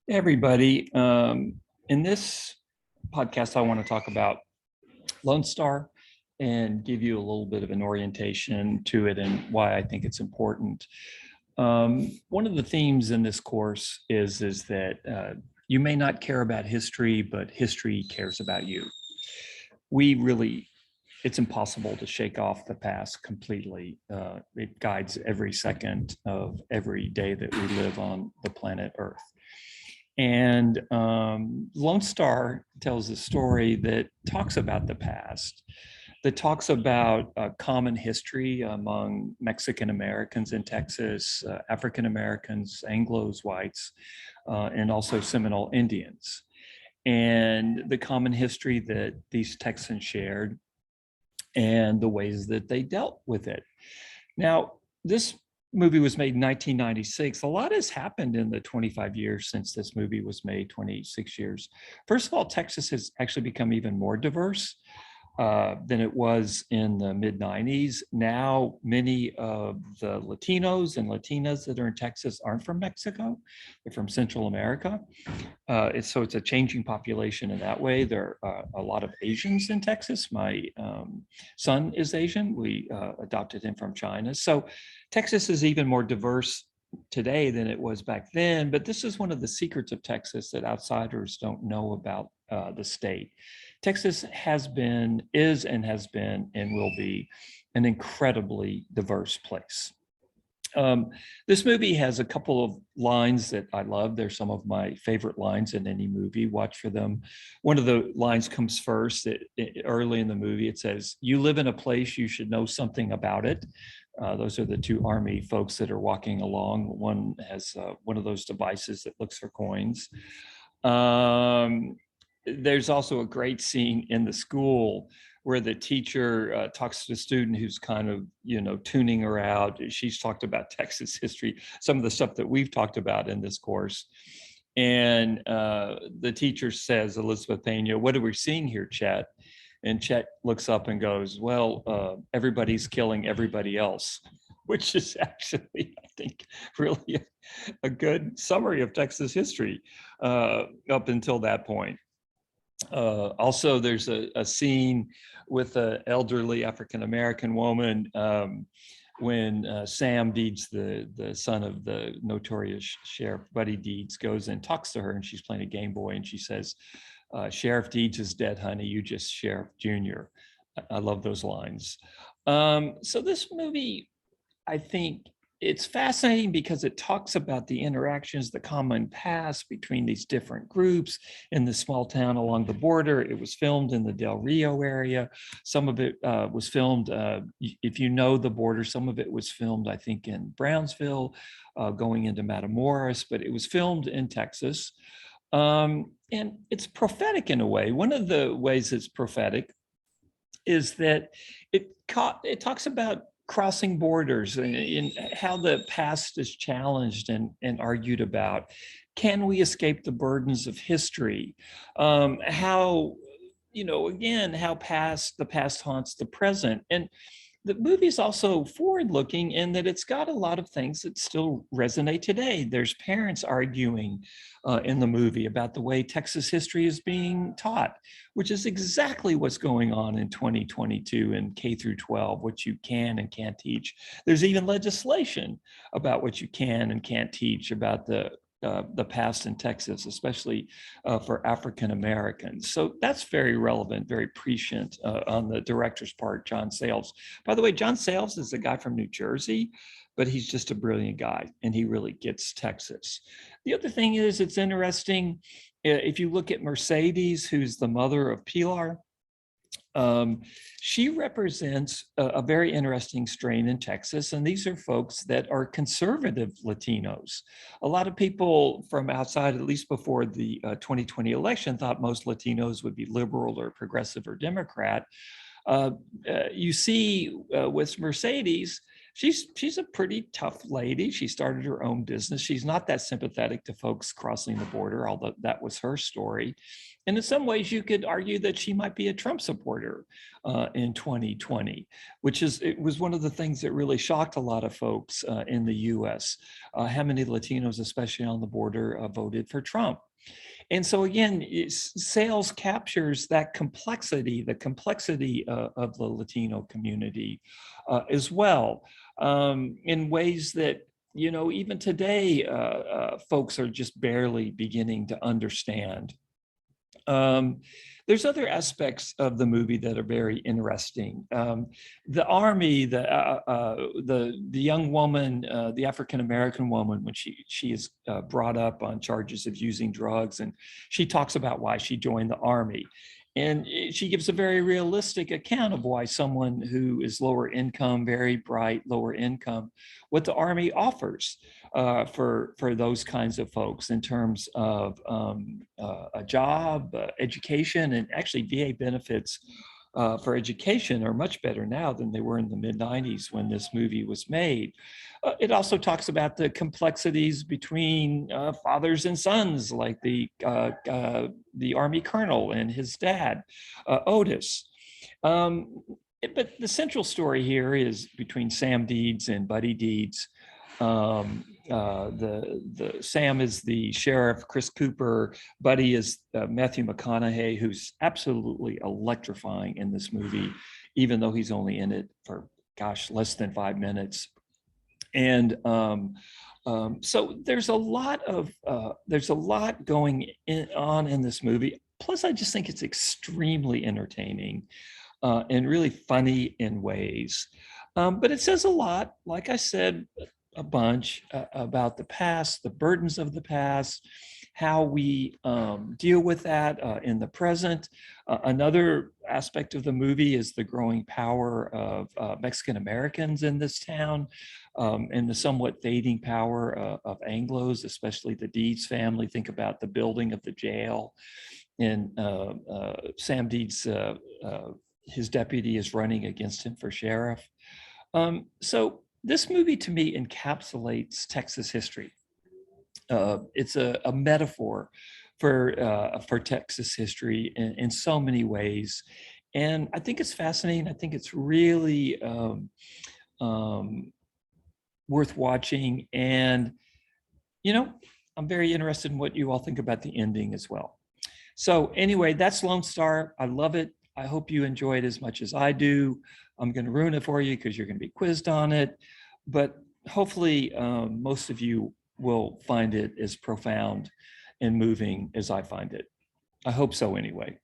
Hey, everybody. In this podcast, I want to talk about Lone Star and give you a little bit of an orientation to it and why I think it's important. One of the themes in this course is that you may not care about history, but history cares about you. It's impossible to shake off the past completely. It guides every second of every day that we live on the planet Earth. And Lone Star tells a story that talks about the past, that talks about common history among Mexican Americans in Texas, African Americans, Anglos, whites, and also Seminole Indians, and the common history that these Texans shared and the ways that they dealt with it. Now, this movie was made in 1996. A lot has happened in the 25 years since this movie was made, 26 years. First of all, Texas has actually become even more diverse than it was in the mid-90s. Now, many of the Latinos and Latinas that are in Texas aren't from Mexico. They're from Central America. So it's a changing population in that way. There are a lot of Asians in Texas. My son is Asian. We adopted him from China. So Texas is even more diverse today than it was back then. But this is one of the secrets of Texas that outsiders don't know about the state. Texas is and has been and will be an incredibly diverse place. This movie has a couple of lines that I love. They're some of my favorite lines in any movie. Watch for them. One of the lines comes first early in the movie. It says, "You live in a place, you should know something about it." Those are the two Army folks that are walking along. One has one of those devices that looks for coins. There's also a great scene in the school where the teacher talks to the student who's kind of, tuning her out. She's talked about Texas history, some of the stuff that we've talked about in this course. And the teacher says, Elizabeth Pena, "What are we seeing here, Chet?" And Chet looks up and goes, "Well, everybody's killing everybody else," which is actually, I think, really a good summary of Texas history up until that point. Also, there's a scene with an elderly African-American woman when Sam Deeds, the son of the notorious Sheriff Buddy Deeds, goes and talks to her, and she's playing a Game Boy, and she says, "Sheriff Deeds is dead, honey. You just Sheriff Jr." I love those lines. So this movie, I think, it's fascinating because it talks about the interactions, the common past between these different groups in the small town along the border. It was filmed in the Del Rio area. Some of it was filmed, if you know the border, some of it was filmed, I think, in Brownsville, going into Matamoros, but it was filmed in Texas. And it's prophetic in a way. One of the ways it's prophetic is that it talks about crossing borders and how the past is challenged and argued about. Can we escape the burdens of history? How, again, how the past haunts the present. And the movie is also forward-looking in that it's got a lot of things that still resonate today. There's parents arguing in the movie about the way Texas history is being taught, which is exactly what's going on in 2022 in K through 12, what you can and can't teach. There's even legislation about what you can and can't teach about the past in Texas, especially for African Americans. So that's very relevant, very prescient on the director's part, John Sayles. By the way, John Sayles is a guy from New Jersey, but he's just a brilliant guy, and he really gets Texas. The other thing is, it's interesting, if you look at Mercedes, who's the mother of Pilar, she represents a very interesting strain in Texas, and these are folks that are conservative Latinos. A lot of people from outside, at least before the 2020 election, thought most Latinos would be liberal or progressive or Democrat. You see with Mercedes, she's a pretty tough lady. She started her own business. She's not that sympathetic to folks crossing the border, although that was her story. And in some ways, you could argue that she might be a Trump supporter in 2020, it was one of the things that really shocked a lot of folks in the U.S. How many Latinos, especially on the border, voted for Trump. And so again, sales captures that complexity, the complexity of the Latino community as well, in ways that, even today, folks are just barely beginning to understand. There's other aspects of the movie that are very interesting. The army, the young woman, the African American woman, when she is brought up on charges of using drugs, and she talks about why she joined the army. And she gives a very realistic account of why someone who is lower income, very bright, lower income, what the Army offers for those kinds of folks in terms of a job, education, and actually VA benefits for education are much better now than they were in the mid-90s when this movie was made. It also talks about the complexities between fathers and sons, like the Army colonel and his dad, Otis. But the central story here is between Sam Deeds and Buddy Deeds. The Sam is the sheriff, Chris Cooper. Buddy is Matthew McConaughey, who's absolutely electrifying in this movie, even though he's only in it for, less than 5 minutes. And so there's a lot going on in this movie. Plus, I just think it's extremely entertaining and really funny in ways. But it says a lot, like I said, a bunch about the past, the burdens of the past, how we deal with that in the present. Another aspect of the movie is the growing power of Mexican Americans in this town, and the somewhat fading power of Anglos, especially the Deeds family. Think about the building of the jail. And Sam Deeds, his deputy, is running against him for sheriff. So this movie, to me, encapsulates Texas history. It's a metaphor for Texas history in so many ways. And I think it's fascinating. I think it's really worth watching. And, I'm very interested in what you all think about the ending as well. So anyway, that's Lone Star. I love it. I hope you enjoy it as much as I do. I'm going to ruin it for you because you're going to be quizzed on it. But hopefully most of you will find it as profound and moving as I find it. I hope so anyway.